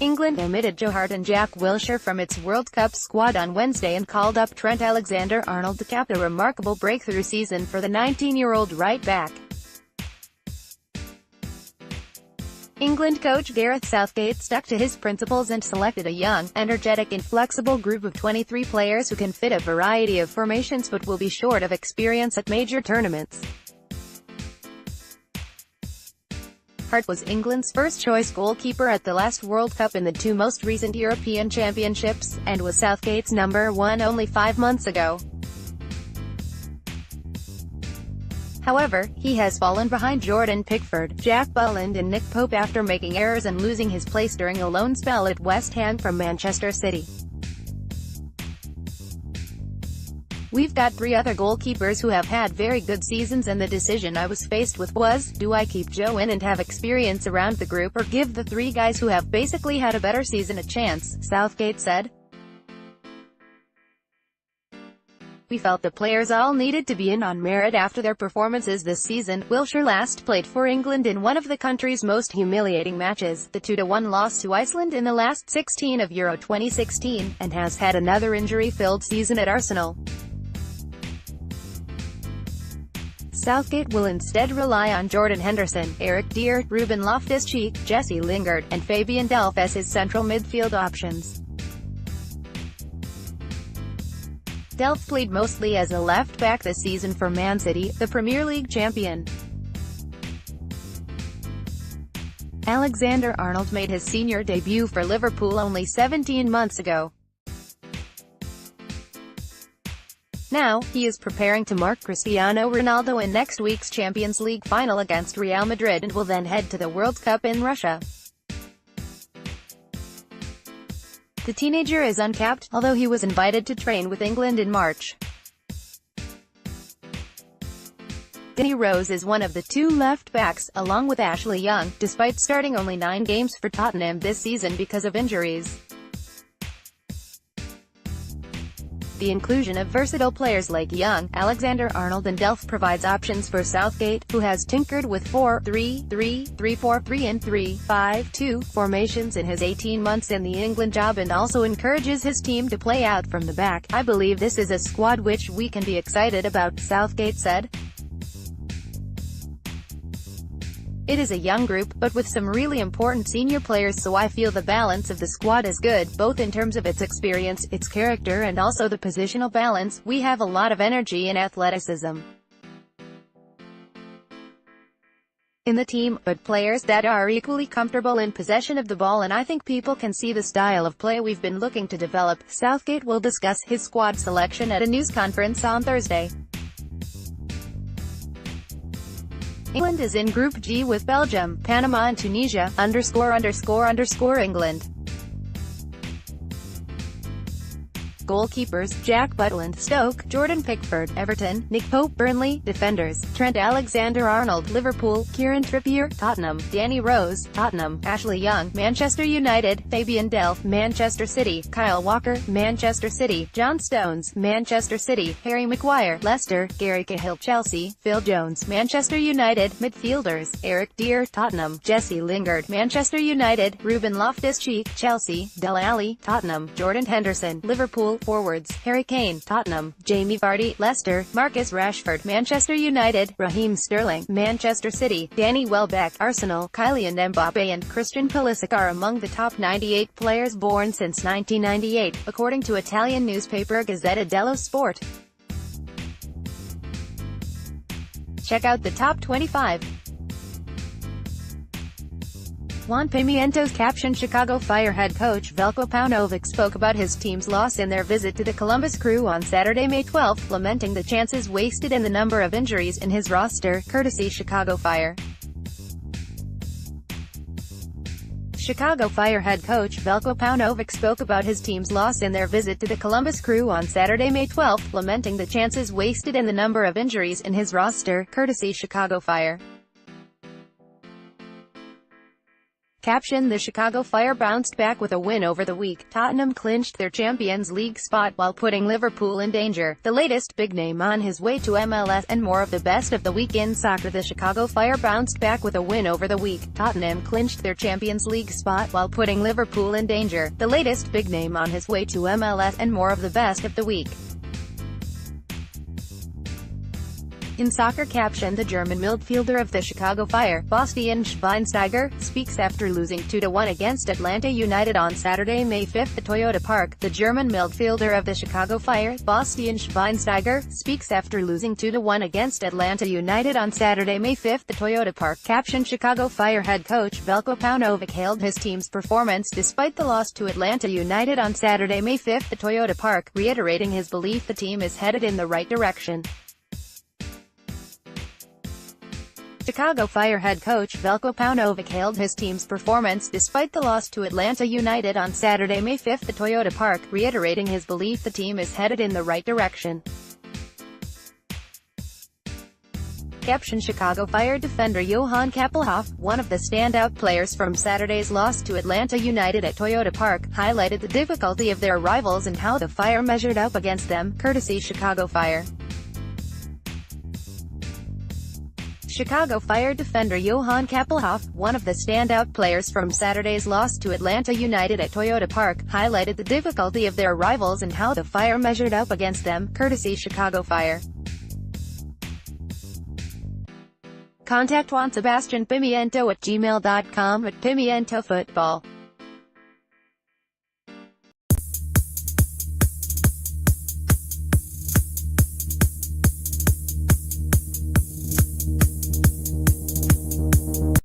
England omitted Hart and Wilshere from its World Cup squad on Wednesday and called up Trent Alexander-Arnold to cap a remarkable breakthrough season for the 19-year-old right-back. England coach Gareth Southgate stuck to his principles and selected a young, energetic and flexible group of 23 players who can fit a variety of formations but will be short of experience at major tournaments. Hart was England's first-choice goalkeeper at the last World Cup in the two most recent European Championships, and was Southgate's number one only 5 months ago. However, he has fallen behind Jordan Pickford, Jack Butland and Nick Pope after making errors and losing his place during a loan spell at West Ham from Manchester City. "We've got 3 other goalkeepers who have had very good seasons and the decision I was faced with was, do I keep Joe in and have experience around the group or give the 3 guys who have basically had a better season a chance," Southgate said. "We felt the players all needed to be in on merit after their performances this season." Wilshere last played for England in one of the country's most humiliating matches, the 2-1 loss to Iceland in the last 16 of Euro 2016, and has had another injury-filled season at Arsenal. Southgate will instead rely on Jordan Henderson, Eric Dier, Ruben Loftus-Cheek, Jesse Lingard, and Fabian Delph as his central midfield options. Delph played mostly as a left-back this season for Man City, the Premier League champion. Alexander-Arnold made his senior debut for Liverpool only 17 months ago. Now, he is preparing to mark Cristiano Ronaldo in next week's Champions League final against Real Madrid and will then head to the World Cup in Russia. The teenager is uncapped, although he was invited to train with England in March. Danny Rose is one of the 2 left-backs, along with Ashley Young, despite starting only 9 games for Tottenham this season because of injuries. The inclusion of versatile players like Young, Alexander-Arnold and Delph provides options for Southgate, who has tinkered with 4-3-3, 3-4-3 and 3-5-2 formations in his 18 months in the England job and also encourages his team to play out from the back. "I believe this is a squad which we can be excited about," Southgate said. "It is a young group, but with some really important senior players, so I feel the balance of the squad is good, both in terms of its experience, its character and also the positional balance. We have a lot of energy and athleticism in the team, but players that are equally comfortable in possession of the ball, and I think people can see the style of play we've been looking to develop." Southgate will discuss his squad selection at a news conference on Thursday. England is in Group G with Belgium, Panama and Tunisia, ____England. Goalkeepers: Jack Butland, Stoke; Jordan Pickford, Everton; Nick Pope, Burnley. Defenders: Trent Alexander-Arnold, Liverpool; Kieran Trippier, Tottenham; Danny Rose, Tottenham; Ashley Young, Manchester United; Fabian Delph, Manchester City; Kyle Walker, Manchester City; John Stones, Manchester City; Harry Maguire, Leicester; Gary Cahill, Chelsea; Phil Jones, Manchester United. Midfielders: Eric Dier, Tottenham; Jesse Lingard, Manchester United; Ruben Loftus-Cheek, Chelsea; Dele Alli, Tottenham; Jordan Henderson, Liverpool. Forwards: Harry Kane, Tottenham; Jamie Vardy, Leicester; Marcus Rashford, Manchester United; Raheem Sterling, Manchester City; Danny Welbeck, Arsenal; Kylian Mbappe and Christian Pulisic are among the top 98 players born since 1998, according to Italian newspaper Gazzetta dello Sport. Check out the top 25. Juan Pimiento's caption: Chicago Fire head coach Veljko Paunovic spoke about his team's loss in their visit to the Columbus Crew on Saturday, May 12, lamenting the chances wasted and the number of injuries in his roster, courtesy Chicago Fire. Chicago Fire head coach Veljko Paunovic spoke about his team's loss in their visit to the Columbus Crew on Saturday, May 12, lamenting the chances wasted and the number of injuries in his roster, courtesy Chicago Fire. Caption: The Chicago Fire bounced back with a win over the week. Tottenham clinched their Champions League spot while putting Liverpool in danger. The latest big name on his way to MLS, and more of the best of the week in soccer. The Chicago Fire bounced back with a win over the week. Tottenham clinched their Champions League spot while putting Liverpool in danger. The latest big name on his way to MLS, and more of the best of the week in soccer. Caption: The German midfielder of the Chicago Fire, Bastian Schweinsteiger, speaks after losing 2-1 against Atlanta United on Saturday, May 5 at Toyota Park. The German midfielder of the Chicago Fire, Bastian Schweinsteiger, speaks after losing 2-1 against Atlanta United on Saturday, May 5 at Toyota Park. Caption: Chicago Fire head coach Veljko Paunovic hailed his team's performance despite the loss to Atlanta United on Saturday, May 5 at Toyota Park, reiterating his belief the team is headed in the right direction. Chicago Fire head coach Veljko Paunovic hailed his team's performance despite the loss to Atlanta United on Saturday, May 5 at Toyota Park, reiterating his belief the team is headed in the right direction. Caption: Chicago Fire defender Johan Kappelhoff, one of the standout players from Saturday's loss to Atlanta United at Toyota Park, highlighted the difficulty of their rivals and how the Fire measured up against them, courtesy Chicago Fire. Chicago Fire defender Johan Kappelhoff, one of the standout players from Saturday's loss to Atlanta United at Toyota Park, highlighted the difficulty of their rivals and how the Fire measured up against them, courtesy Chicago Fire. Contact Juan Sebastian Pimiento at gmail.com at Pimiento Football.